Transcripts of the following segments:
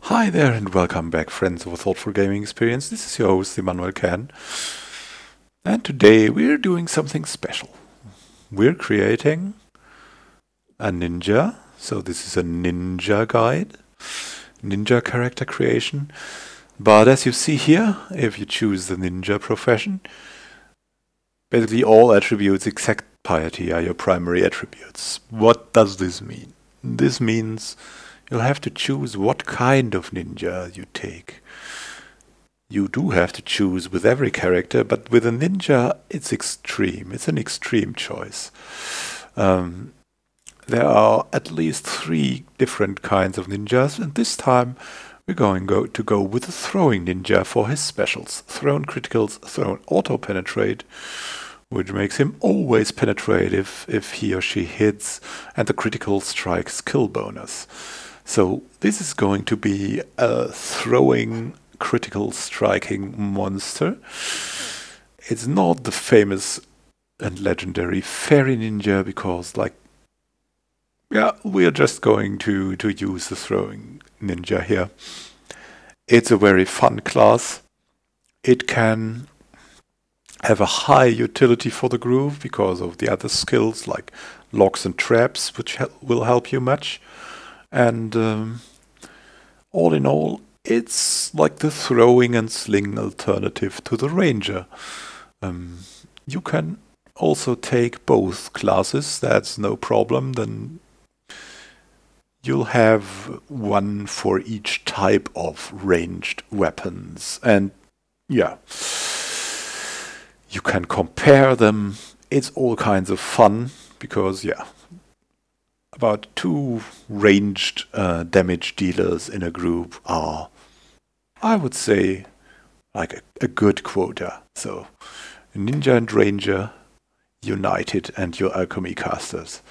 Hi there and welcome back, friends of a thoughtful gaming experience. This is your host, Emmanuel Can. And today we're doing something special. We're creating a ninja. So this is a ninja guide, ninja character creation. But as you see here, if you choose the ninja profession, basically all attributes except piety are your primary attributes. What does this mean? This means you'll have to choose what kind of ninja you take. You do have to choose with every character, but with a ninja it's extreme. It's an extreme choice. There are at least 3 different kinds of ninjas, and this time we're going to go with the throwing ninja for his specials. Thrown criticals, thrown auto-penetrate, which makes him always penetrate if he or she hits, and the critical strike skill bonus. So this is going to be a throwing critical striking monster. It's not the famous and legendary fairy ninja because, we are just going to use the throwing ninja here. It's a very fun class. It can have a high utility for the group because of the other skills like locks and traps, which will help you much. And all in all, it's like the throwing and sling alternative to the ranger. You can also take both classes, that's no problem. Then you'll have one for each type of ranged weapons. And yeah, you can compare them. It's all kinds of fun because, about 2 ranged damage dealers in a group are, I would say, like a good quota. So ninja and ranger united and your alchemy casters.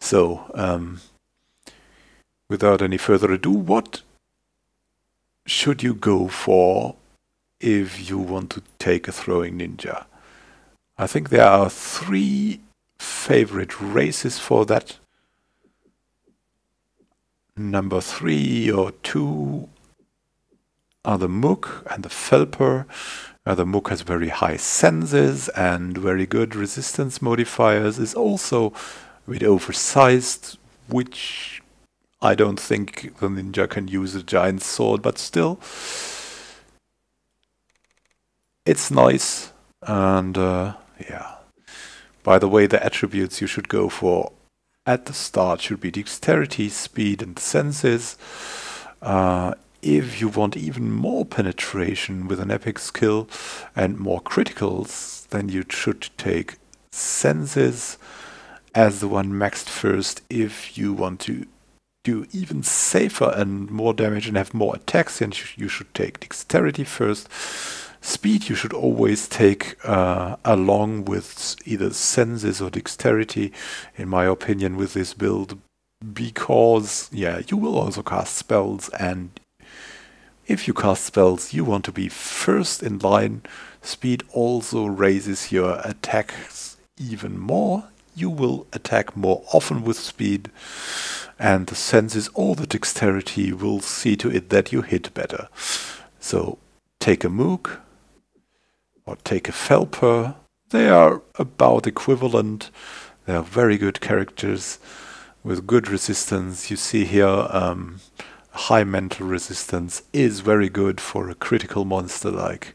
So without any further ado, what should you go for if you want to take a throwing ninja? I think there are 3 favorite races for that. Number 3 or 2 are the Mook and the Felper. The Mook has very high senses and very good resistance modifiers. Is also a bit oversized, which I don't think the ninja can use a giant sword, but still, it's nice. And by the way, the attributes you should go for at the start should be dexterity, speed, and senses. If you want even more penetration with an epic skill and more criticals, then you should take senses as the one maxed first. If you want to do even safer and more damage and have more attacks, then you should take dexterity first. Speed you should always take along with either senses or dexterity, in my opinion, with this build, because you will also cast spells, and if you cast spells you want to be first in line. Speed also raises your attacks even more. You will attack more often with speed, and the senses or the dexterity will see to it that you hit better. So take a Mook or take a Felper. They are about equivalent. They are very good characters with good resistance. You see here, high mental resistance is very good for a critical monster like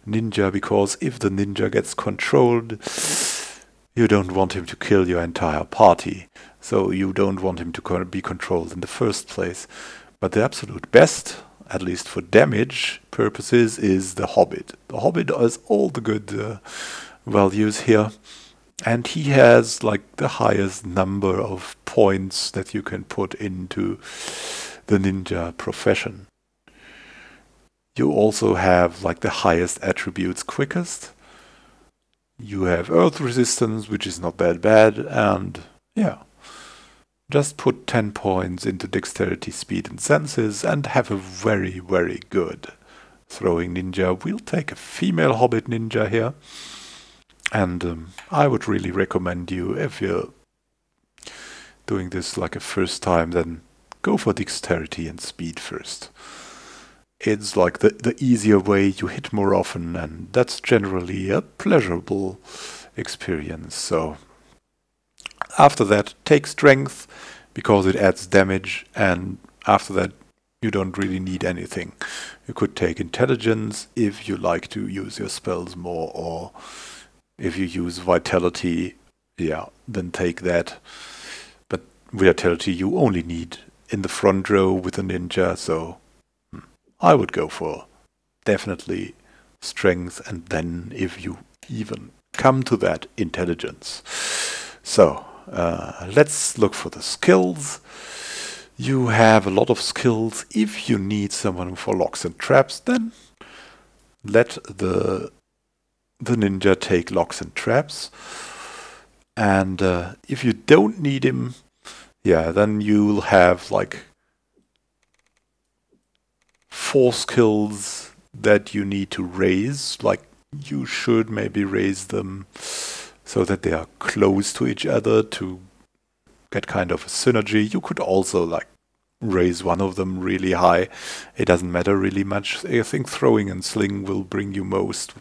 ninja, because if the ninja gets controlled, you don't want him to kill your entire party. So you don't want him to be controlled in the first place. But the absolute best, at least for damage purposes, is the Hobbit. The Hobbit has all the good values here, and he has the highest number of points that you can put into the ninja profession. You also have the highest attributes quickest. You have earth resistance, which is not that bad, and just put 10 points into dexterity, speed, and senses, and have a very, very good throwing ninja. We'll take a female Hobbit ninja here, and I would really recommend you, if you're doing this a first time, then go for dexterity and speed first. It's like the easier way, you hit more often, and that's generally a pleasurable experience. So after that, take strength, because it adds damage, and after that you don't really need anything. You could take intelligence if you like to use your spells more, or if you use vitality, yeah, then take that. But vitality you only need in the front row with a ninja, so I would go for definitely strength, and then if you even come to that, intelligence. So let's look for the skills. You have a lot of skills. If you need someone for locks and traps, then let the ninja take locks and traps. And if you don't need him, yeah, then you'll have like 4 skills that you need to raise. Like, you should maybe raise them so that they are close to each other to get kind of a synergy. You could also like raise one of them really high. It doesn't matter really much. I think throwing and sling will bring you most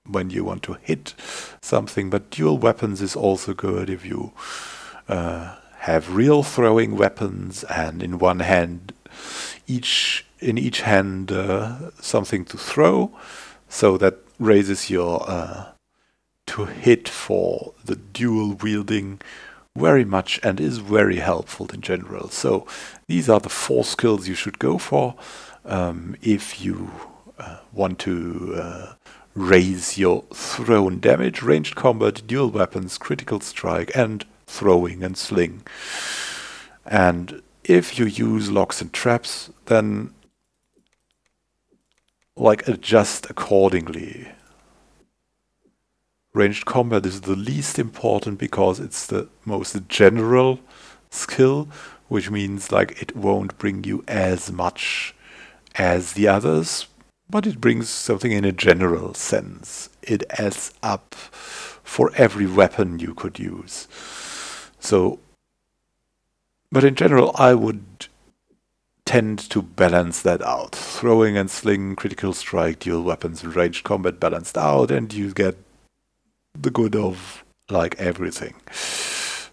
when you want to hit something, but dual weapons is also good if you have real throwing weapons, and in one hand, in each hand something to throw, so that raises your to hit for the dual wielding very much, and is very helpful in general. So these are the 4 skills you should go for if you want to raise your thrown damage, ranged combat, dual weapons, critical strike, and throwing and sling. And if you use locks and traps, then like adjust accordingly. Ranged combat is the least important because it's the most general skill, which means like it won't bring you as much as the others, but it brings something in a general sense. It adds up for every weapon you could use. So, but in general, I would tend to balance that out. Throwing and sling, critical strike, dual weapons, ranged combat balanced out, and you get the good of like everything.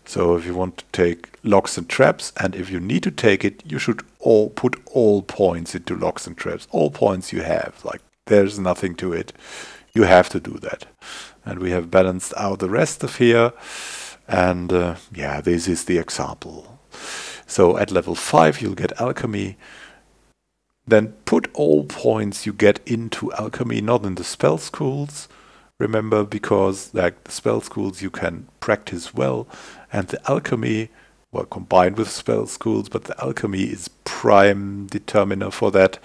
So if you want to take locks and traps, and if you need to take it, you should put all points into locks and traps. All points you have, like there's nothing to it. You have to do that. And we have balanced out the rest of here. And yeah, this is the example. So at level 5 you'll get alchemy. Then put all points you get into alchemy, not in the spell schools. Remember, because like the spell schools you can practice well, and the alchemy, well, combined with spell schools, but the alchemy is prime determiner for that,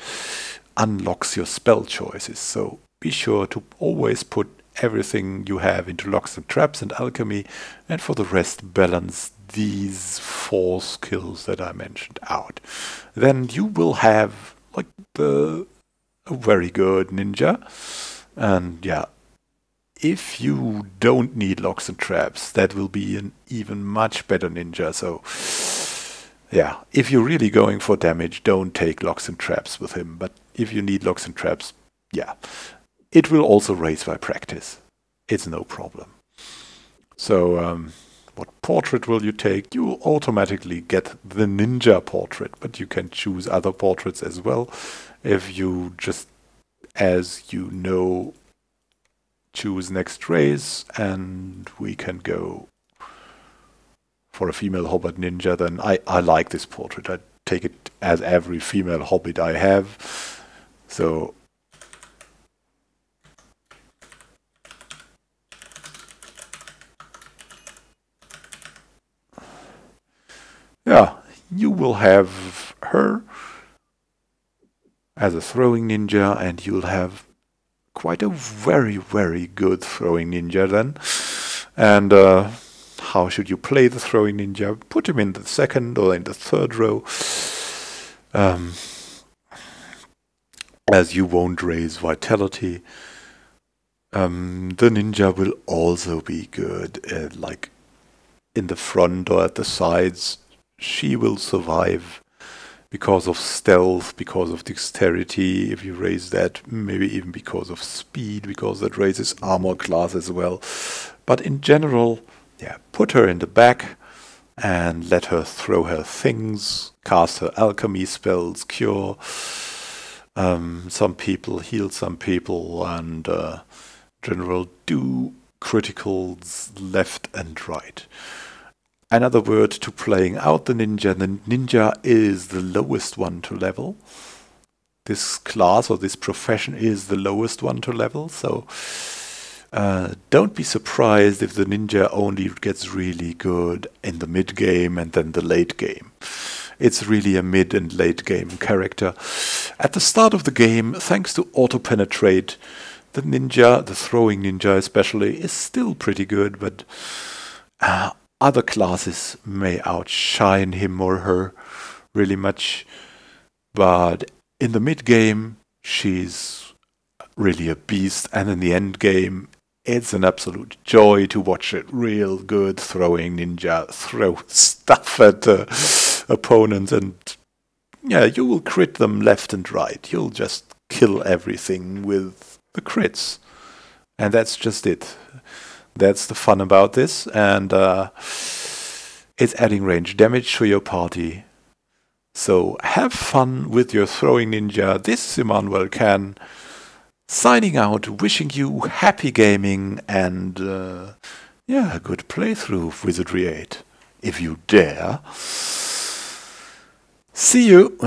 unlocks your spell choices. So be sure to always put everything you have into locks and traps and alchemy, and for the rest balance these 4 skills that I mentioned out. Then you will have like a very good ninja. And yeah, if you don't need locks and traps, that will be an even much better ninja. So yeah, if you're really going for damage, don't take locks and traps with him. But if you need locks and traps, yeah, it will also raise by practice. It's no problem. So what portrait will you take? You automatically get the ninja portrait, but you can choose other portraits as well. If you just, as you know, choose next race, and we can go for a female Hobbit ninja, then I like this portrait. I take it as every female Hobbit I have. So yeah, you will have her as a throwing ninja, and you'll have quite a very, very good throwing ninja then. And how should you play the throwing ninja? Put him in the second or in the third row, as you won't raise vitality. The ninja will also be good, like in the front or at the sides. She will survive because of stealth, because of dexterity. If you raise that, maybe even because of speed, because that raises armor class as well. But in general, yeah, put her in the back and let her throw her things, cast her alchemy spells, cure some people, heal some people, and general do criticals left and right. Another word to playing out the ninja is the lowest one to level. This class or this profession is the lowest one to level, so don't be surprised if the ninja only gets really good in the mid game and then the late game. It's really a mid and late game character. At the start of the game, thanks to auto-penetrate, the ninja, the throwing ninja especially, is still pretty good, but other classes may outshine him or her really much. But in the mid game, she's really a beast, and in the end game, it's an absolute joy to watch a real good throwing ninja throw stuff at opponents, and yeah, you will crit them left and right. You'll just kill everything with the crits. And that's just it. That's the fun about this, and it's adding range damage to your party. So have fun with your throwing ninja. This is Immanuel Can, signing out, wishing you happy gaming and yeah, a good playthrough of Wizardry 8, if you dare. See you!